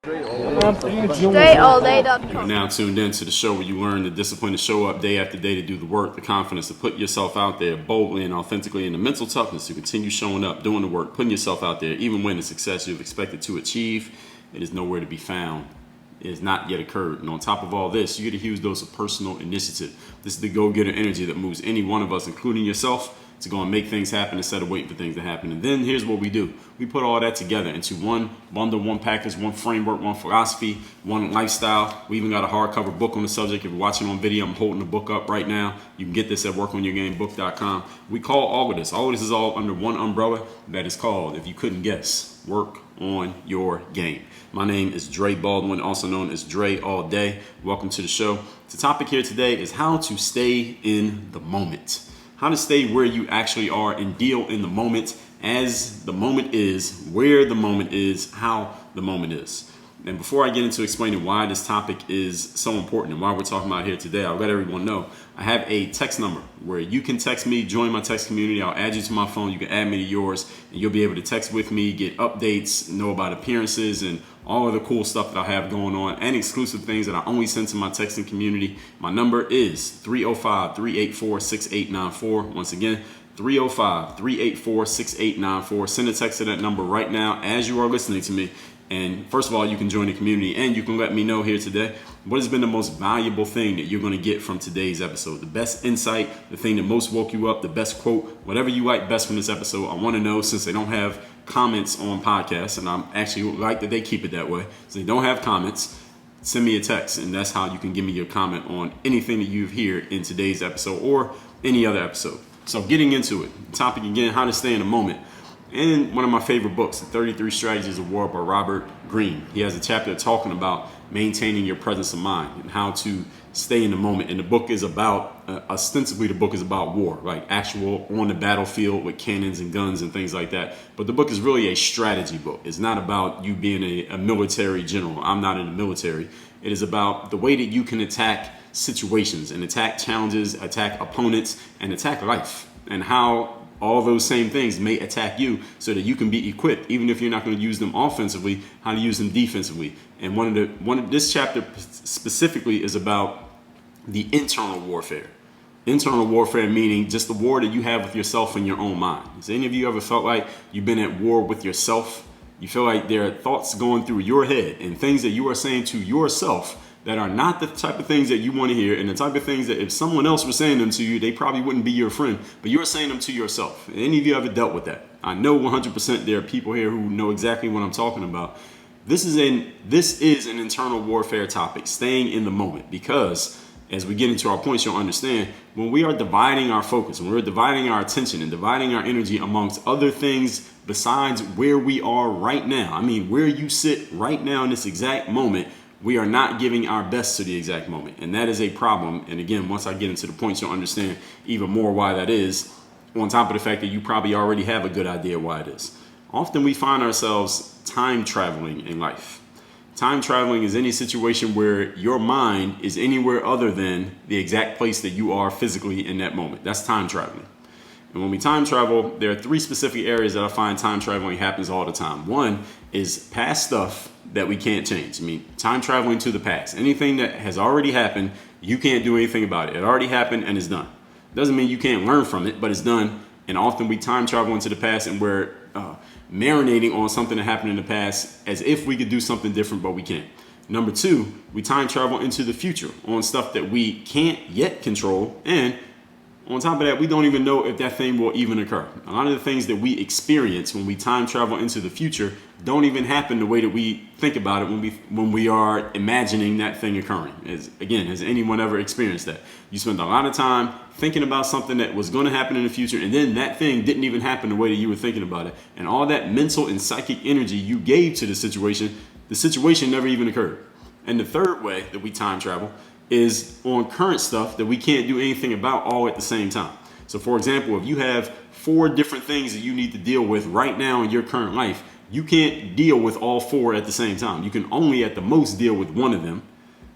DreAllDay.com. You're now tuned in to the show where you learn the discipline to show up day after day, to do the work, the confidence to put yourself out there boldly and authentically, and the mental toughness to continue showing up, doing the work, putting yourself out there, even when the success you've expected to achieve, it is nowhere to be found. It has not yet occurred. And on top of all this, you get a huge dose of personal initiative. This is the go-getter energy that moves any one of us, including yourself, to go and make things happen instead of waiting for things to happen. And then here's what we do. We put all that together into one bundle, one package, one framework, one philosophy, one lifestyle. We even got a hardcover book on the subject. If you're watching on video, I'm holding the book up right now. You can get this at workonyourgamebook.com. We call all of this is all under one umbrella that is called, if you couldn't guess, Work on Your Game. My name is Dre Baldwin, also known as Dre All Day. Welcome to the show. The topic here today is how to stay in the moment. How to stay where you actually are and deal in the moment as the moment is, where the moment is, how the moment is. And before I get into explaining why this topic is so important and why we're talking about it here today, I'll let everyone know I have a text number where you can text me, join my text community. I'll add you to my phone. You can add me to yours, and you'll be able to text with me, get updates, know about appearances, and all of the cool stuff that I have going on, and exclusive things that I only send to my texting community. My number is 305-384-6894. Once again, 305-384-6894. Send a text to that number right now as you are listening to me. And first of all, you can join the community and you can let me know here today what has been the most valuable thing that you're going to get from today's episode. The best insight, the thing that most woke you up, the best quote, whatever you like best from this episode. I want to know, since they don't have comments on podcasts, and I actually like that they keep it that way. So they don't have comments. Send me a text, and that's how you can give me your comment on anything that you hear in today's episode or any other episode. So getting into it, the topic again, how to stay in the moment. In one of my favorite books, The 33 Strategies of War by Robert Greene, he has a chapter talking about maintaining your presence of mind and how to stay in the moment. And the book is about, ostensibly the book is about war, like actual on the battlefield with cannons and guns and things like that. But the book is really a strategy book. It's not about you being a military general. I'm not in the military. It is about the way that you can attack situations and attack challenges, attack opponents, and attack life, and how all those same things may attack you so that you can be equipped, even if you're not going to use them offensively, how to use them defensively. And this chapter specifically is about the internal warfare. Internal warfare meaning just the war that you have with yourself in your own mind. Has any of you ever felt like you've been at war with yourself? You feel like there are thoughts going through your head and things that you are saying to yourself that are not the type of things that you want to hear, and the type of things that if someone else was saying them to you, they probably wouldn't be your friend, but you're saying them to yourself. Any of you ever dealt with that? I know 100% there are people here who know exactly what I'm talking about. This is an internal warfare topic, staying in the moment, because as we get into our points, you'll understand when we are dividing our focus, when we're dividing our attention and dividing our energy amongst other things besides where we are right now, I mean, where you sit right now in this exact moment, we are not giving our best to the exact moment. And that is a problem. And again, once I get into the points, you'll understand even more why that is, on top of the fact that you probably already have a good idea why it is. Often we find ourselves time traveling in life. Time traveling is any situation where your mind is anywhere other than the exact place that you are physically in that moment. That's time traveling. And when we time travel, there are three specific areas that I find time traveling happens all the time. One is past stuff that we can't change. I mean, time traveling to the past. Anything that has already happened, you can't do anything about it. It already happened and it's done. Doesn't mean you can't learn from it, but it's done. And often we time travel into the past and we're marinating on something that happened in the past as if we could do something different, but we can't. Number two, we time travel into the future on stuff that we can't yet control, and on top of that, we don't even know if that thing will even occur. A lot of the things that we experience when we time travel into the future don't even happen the way that we think about it when we are imagining that thing occurring. Has anyone ever experienced that? You spend a lot of time thinking about something that was going to happen in the future, and then that thing didn't even happen the way that you were thinking about it. And all that mental and psychic energy you gave to the situation never even occurred. And the third way that we time travel is on current stuff that we can't do anything about all at the same time. So for example, if you have 4 different things that you need to deal with right now in your current life, you can't deal with all 4 at the same time. You can only at the most deal with one of them.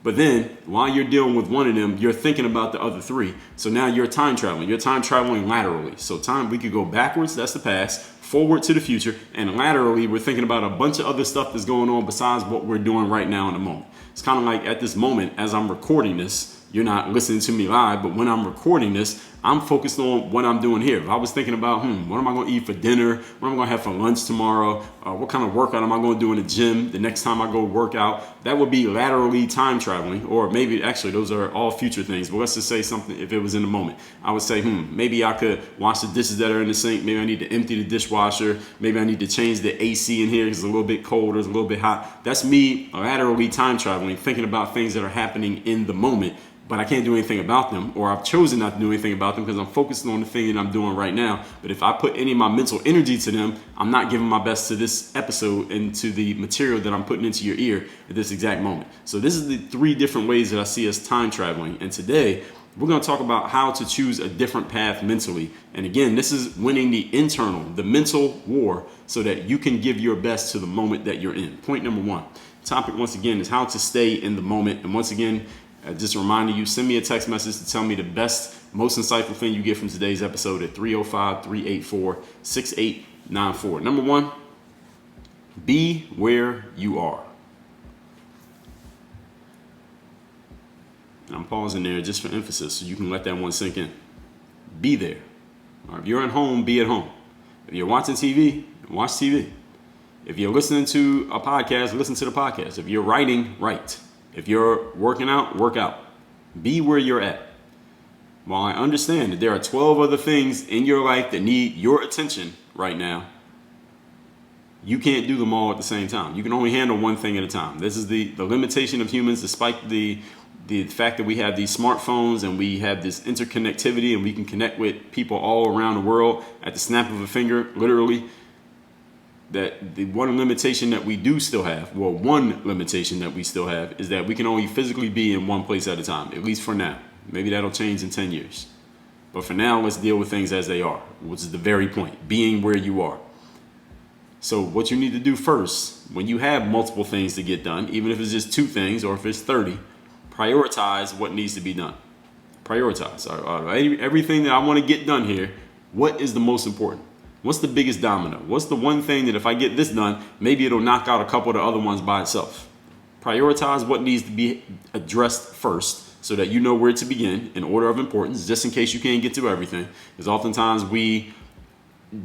But then while you're dealing with one of them, you're thinking about the other 3. So now you're time traveling. You're time traveling laterally. So we could go backwards, that's the past, forward to the future, and laterally we're thinking about a bunch of other stuff that's going on besides what we're doing right now in the moment. It's kind of like at this moment, as I'm recording this, you're not listening to me live, but when I'm recording this, I'm focused on what I'm doing here. If I was thinking about, what am I going to eat for dinner? What am I going to have for lunch tomorrow? What kind of workout am I going to do in the gym the next time I go work out? That would be laterally time traveling, or maybe actually those are all future things. But let's just say something, if it was in the moment, I would say, maybe I could wash the dishes that are in the sink. Maybe I need to empty the dishwasher. Maybe I need to change the AC in here because it's a little bit cold or it's a little bit hot. That's me laterally time traveling, thinking about things that are happening in the moment, but I can't do anything about them, or I've chosen not to do anything about them because I'm focused on the thing that I'm doing right now. But if I put any of my mental energy to them, I'm not giving my best to this episode and to the material that I'm putting into your ear at this exact moment. So this is the 3 different ways that I see us time traveling. And today we're going to talk about how to choose a different path mentally. And again, this is winning the mental war, so that you can give your best to the moment that you're in. Point number 1. Topic once again is how to stay in the moment. And once again, just reminding you, send me a text message to tell me the best, most insightful thing you get from today's episode at 305-384-6894. Number 1, be where you are. And I'm pausing there just for emphasis so you can let that one sink in. Be there. Or if you're at home, be at home. If you're watching TV, watch TV. If you're listening to a podcast, listen to the podcast. If you're writing, write. If you're working out, work out. Be where you're at. While I understand that there are 12 other things in your life that need your attention right now, you can't do them all at the same time. You can only handle one thing at a time. This is the limitation of humans, despite the fact that we have these smartphones and we have this interconnectivity and we can connect with people all around the world at the snap of a finger, literally. That the one limitation that we still have is that we can only physically be in one place at a time, at least for now. Maybe that'll change in 10 years. But for now, let's deal with things as they are, which is the very point, being where you are. So what you need to do first, when you have multiple things to get done, even if it's just 2 things or if it's 30, prioritize what needs to be done. Prioritize. Everything that I want to get done here, what is the most important? What's the biggest domino? What's the one thing that if I get this done, maybe it'll knock out a couple of the other ones by itself? Prioritize what needs to be addressed first so that you know where to begin in order of importance, just in case you can't get to everything. Because oftentimes we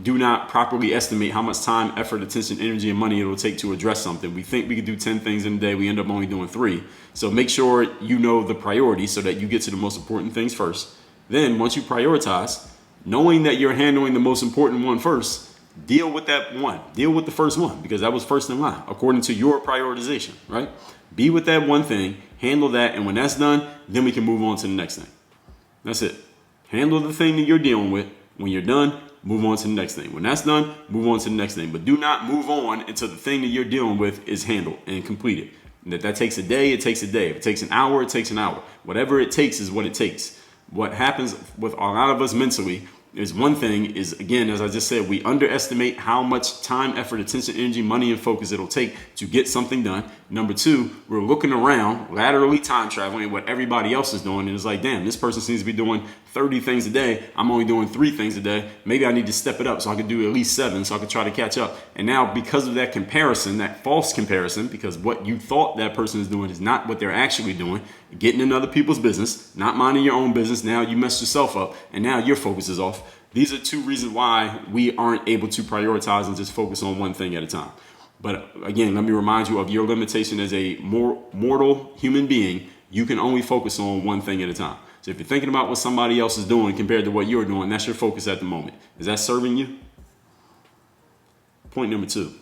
do not properly estimate how much time, effort, attention, energy, and money it will take to address something. We think we could do 10 things in a day. We end up only doing 3. So make sure you know the priorities so that you get to the most important things first. Then once you prioritize, knowing that you're handling the most important one first, deal with that one. Deal with the first one because that was first in line according to your prioritization, right? Be with that one thing, handle that, and when that's done, then we can move on to the next thing. That's it. Handle the thing that you're dealing with. When you're done, move on to the next thing. When that's done, move on to the next thing. But do not move on until the thing that you're dealing with is handled and completed. And if that takes a day, it takes a day. If it takes an hour, it takes an hour. Whatever it takes is what it takes. What happens with a lot of us mentally is one thing is, again, as I just said, we underestimate how much time, effort, attention, energy, money, and focus it'll take to get something done. Number 2, we're looking around, laterally time traveling at what everybody else is doing. And it's like, damn, this person seems to be doing 30 things a day. I'm only doing 3 things a day. Maybe I need to step it up so I can do at least 7 so I can try to catch up. And now because of that comparison, that false comparison, because what you thought that person is doing is not what they're actually doing, getting in other people's business, not minding your own business, now you messed yourself up and now your focus is off. These are 2 reasons why we aren't able to prioritize and just focus on one thing at a time. But again, let me remind you of your limitation as a mortal human being. You can only focus on one thing at a time. So if you're thinking about what somebody else is doing compared to what you're doing, that's your focus at the moment. Is that serving you? Point number 2.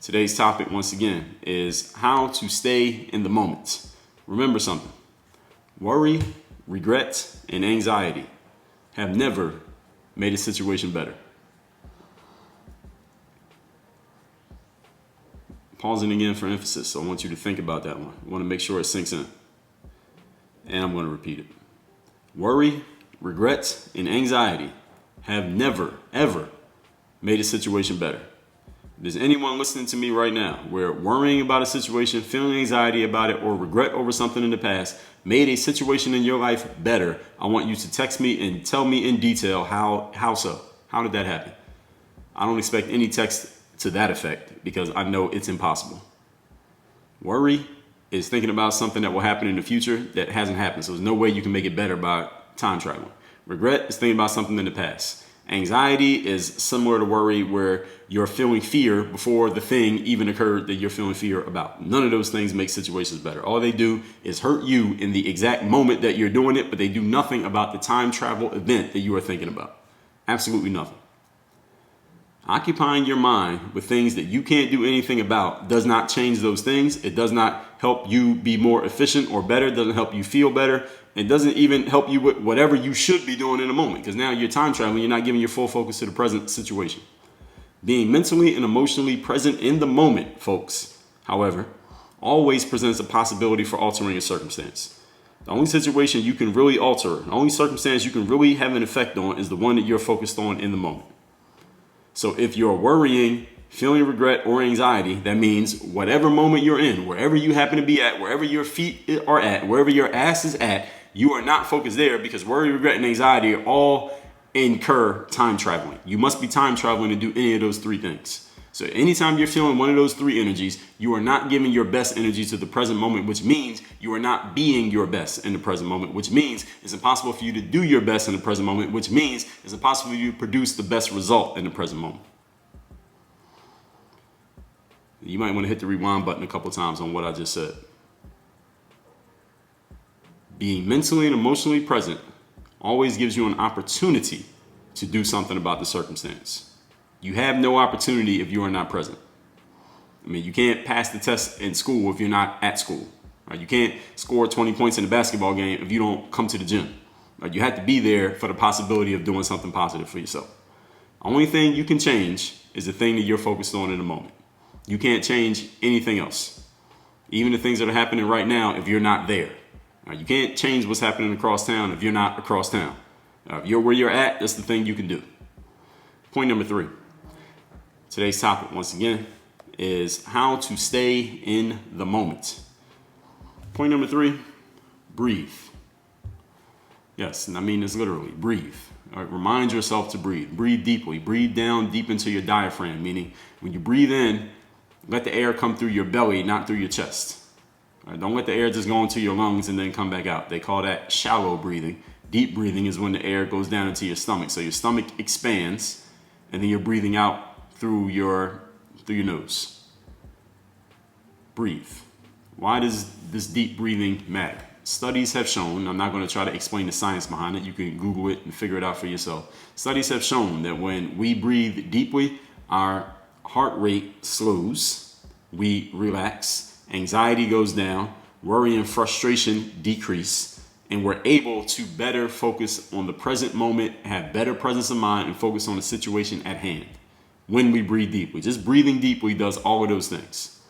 Today's topic, once again, is how to stay in the moment. Remember something. Worry, regret, and anxiety have never made a situation better. Pausing again for emphasis, so I want you to think about that one. I want to make sure it sinks in. And I'm going to repeat it. Worry, regret, and anxiety have never, ever made a situation better. If there's anyone listening to me right now where worrying about a situation, feeling anxiety about it, or regret over something in the past made a situation in your life better, I want you to text me and tell me in detail how so. How did that happen? I don't expect any text to that effect because I know it's impossible. Worry is thinking about something that will happen in the future that hasn't happened. So there's no way you can make it better by time traveling. Regret is thinking about something in the past. Anxiety is similar to worry, where you're feeling fear before the thing even occurred that you're feeling fear about. None of those things make situations better. All they do is hurt you in the exact moment that you're doing it, but they do nothing about the time travel event that you are thinking about. Absolutely nothing. Occupying your mind with things that you can't do anything about does not change those things. It does not help you be more efficient or better. It doesn't help you feel better. It doesn't even help you with whatever you should be doing in a moment, because now you're time traveling. You're not giving your full focus to the present situation. Being mentally and emotionally present in the moment, folks, however, always presents a possibility for altering a circumstance. The only situation you can really alter, the only circumstance you can really have an effect on, is the one that you're focused on in the moment. So if you're worrying, feeling regret or anxiety, that means whatever moment you're in, wherever you happen to be at, wherever your feet are at, wherever your ass is at, you are not focused there, because worry, regret, and anxiety all incur time traveling. You must be time traveling to do any of those three things. So anytime you're feeling one of those three energies, you are not giving your best energy to the present moment, which means you are not being your best in the present moment, which means it's impossible for you to do your best in the present moment, which means it's impossible for you to produce the best result in the present moment. You might want to hit the rewind button a couple times on what I just said. Being mentally and emotionally present always gives you an opportunity to do something about the circumstance. You have no opportunity if you are not present. I mean, you can't pass the test in school if you're not at school. Right? You can't score 20 points in a basketball game if you don't come to the gym. Right? You have to be there for the possibility of doing something positive for yourself. Only thing you can change is the thing that you're focused on in the moment. You can't change anything else. Even the things that are happening right now if you're not there. Right? You can't change what's happening across town if you're not across town. If you're where you're at, that's the thing you can do. Point number 3. Today's topic, once again, is how to stay in the moment. Point number 3, breathe. Yes, and I mean this literally, breathe. All right, remind yourself to breathe. Breathe deeply. Breathe down deep into your diaphragm, meaning when you breathe in, let the air come through your belly, not through your chest. All right, don't let the air just go into your lungs and then come back out. They call that shallow breathing. Deep breathing is when the air goes down into your stomach. So your stomach expands, and then you're breathing out through your nose. Breathe. Why does this deep breathing matter? Studies have shown, I'm not going to try to explain the science behind it, you can Google it and figure it out for yourself. Studies have shown that when we breathe deeply, our heart rate slows, we relax, anxiety goes down, worry and frustration decrease, and we're able to better focus on the present moment, have better presence of mind, and focus on the situation at hand. When we breathe deeply. Just breathing deeply does all of those things.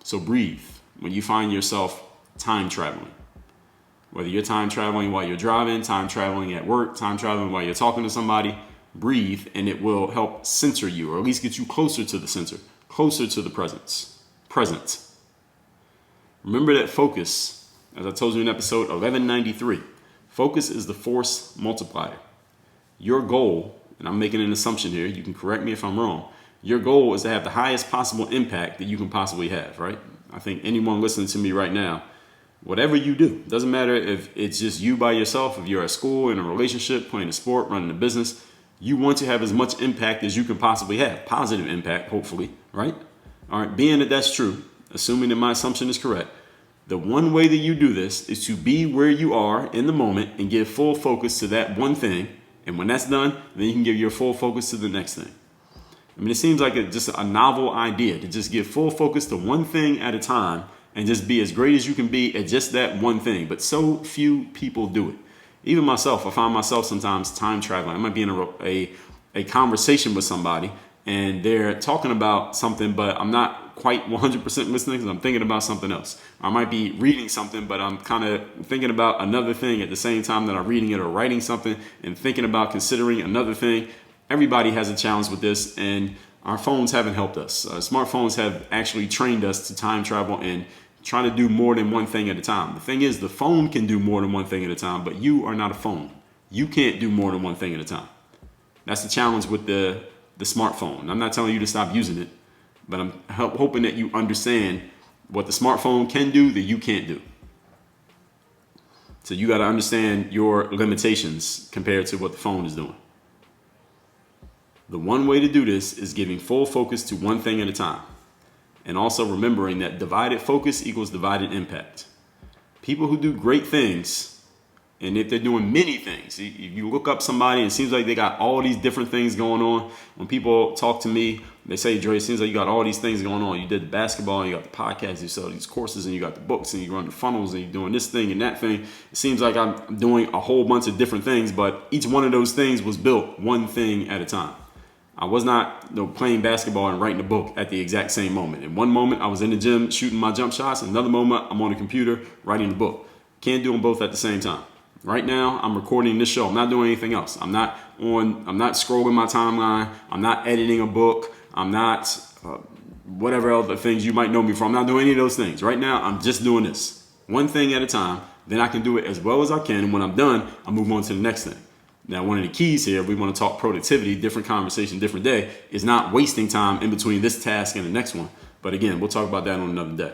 So breathe when you find yourself time traveling. Whether you're time traveling while you're driving, time traveling at work, time traveling while you're talking to somebody, breathe, and it will help center you, or at least get you closer to the center, closer to the present. Remember that focus, as I told you in episode 1193, focus is the force multiplier. Your goal, and I'm making an assumption here, you can correct me if I'm wrong, your goal is to have the highest possible impact that you can possibly have, right? I think anyone listening to me right now, whatever you do, doesn't matter if it's just you by yourself, if you're at school, in a relationship, playing a sport, running a business, you want to have as much impact as you can possibly have. Positive impact, hopefully, right? All right, being that that's true, assuming that my assumption is correct, the one way that you do this is to be where you are in the moment and give full focus to that one thing. And when that's done, then you can give your full focus to the next thing. I mean, it seems like just a novel idea to just give full focus to one thing at a time and just be as great as you can be at just that one thing. But so few people do it. Even myself, I find myself sometimes time traveling. I might be in a conversation with somebody and they're talking about something, but I'm not quite 100% listening because I'm thinking about something else. I might be reading something, but I'm kind of thinking about another thing at the same time that I'm reading it, or writing something and thinking about considering another thing. Everybody has a challenge with this, and our phones haven't helped us. Smartphones have actually trained us to time travel and try to do more than one thing at a time. The thing is, the phone can do more than one thing at a time, but you are not a phone. You can't do more than one thing at a time. That's the challenge with the the smartphone. I'm not telling you to stop using it, but I'm hoping that you understand what the smartphone can do that you can't do. So you got to understand your limitations compared to what the phone is doing. The one way to do this is giving full focus to one thing at a time. And also remembering that divided focus equals divided impact. People who do great things, and if they're doing many things, if you look up somebody and it seems like they got all these different things going on. When people talk to me, they say, Dre, it seems like you got all these things going on. You did the basketball, and you got the podcast, you sell these courses, and you got the books, and you run the funnels, and you're doing this thing and that thing. It seems like I'm doing a whole bunch of different things, but each one of those things was built one thing at a time. I was not playing basketball and writing a book at the exact same moment. In one moment, I was in the gym shooting my jump shots. Another moment, I'm on the computer writing a book. Can't do them both at the same time. Right now, I'm recording this show. I'm not doing anything else. I'm not scrolling my timeline. I'm not editing a book. I'm not whatever other things you might know me from. I'm not doing any of those things. Right now, I'm just doing this. One thing at a time. Then I can do it as well as I can. And when I'm done, I move on to the next thing. Now, one of the keys here, if we want to talk productivity, different conversation, different day, is not wasting time in between this task and the next one. But again, we'll talk about that on another day.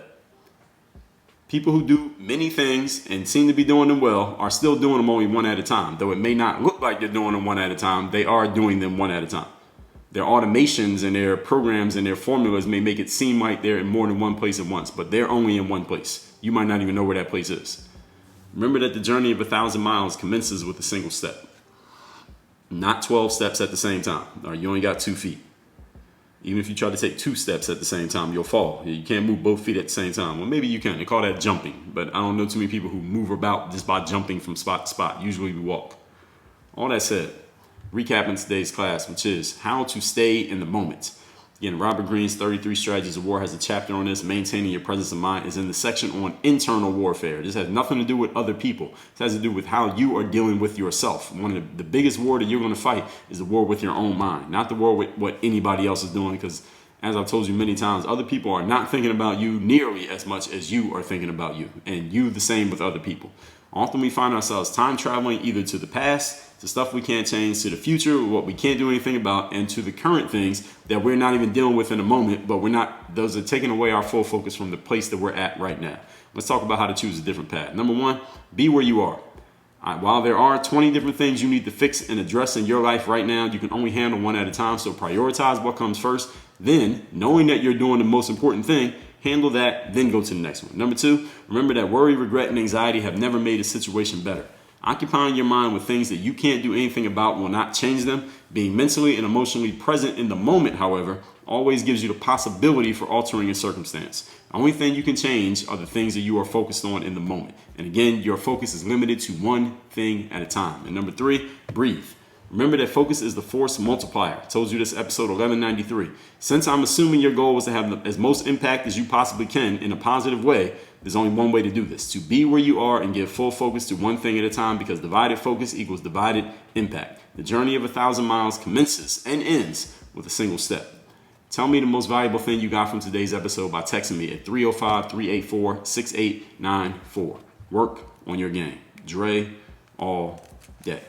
People who do many things and seem to be doing them well are still doing them only one at a time. Though it may not look like they're doing them one at a time, they are doing them one at a time. Their automations and their programs and their formulas may make it seem like they're in more than one place at once, but they're only in one place. You might not even know where that place is. Remember that the journey of 1,000 miles commences with a single step. Not 12 steps at the same time. Or you only got 2 feet. Even if you try to take 2 steps at the same time, you'll fall. You can't move both feet at the same time. Well, maybe you can. They call that jumping. But I don't know too many people who move about just by jumping from spot to spot. Usually we walk. All that said, recapping today's class, which is how to stay in the moment. Again, Robert Greene's 33 Strategies of War has a chapter on this. Maintaining your presence of mind is in the section on internal warfare. This has nothing to do with other people. It has to do with how you are dealing with yourself. One of the biggest war that you're going to fight is the war with your own mind, not the war with what anybody else is doing. Because as I've told you many times, other people are not thinking about you nearly as much as you are thinking about you. And you the same with other people. Often we find ourselves time traveling either to the past, to stuff we can't change, to the future, what we can't do anything about, and to the current things that we're not even dealing with in a moment, but those are taking away our full focus from the place that we're at right now. Let's talk about how to choose a different path. Number one, be where you are. While there are 20 different things you need to fix and address in your life right now, you can only handle one at a time, so prioritize what comes first. Then, knowing that you're doing the most important thing, handle that, then go to the next one. Number two, remember that worry, regret, and anxiety have never made a situation better. Occupying your mind with things that you can't do anything about will not change them. Being mentally and emotionally present in the moment, however, always gives you the possibility for altering a circumstance. The only thing you can change are the things that you are focused on in the moment. And again, your focus is limited to one thing at a time. And number three, breathe. Remember that focus is the force multiplier. I told you this episode 1193. Since I'm assuming your goal was to have as most impact as you possibly can in a positive way, there's only one way to do this: to be where you are and give full focus to one thing at a time, because divided focus equals divided impact. The journey of 1,000 miles commences and ends with a single step. Tell me the most valuable thing you got from today's episode by texting me at 305-384-6894. Work on your game. Dre all day.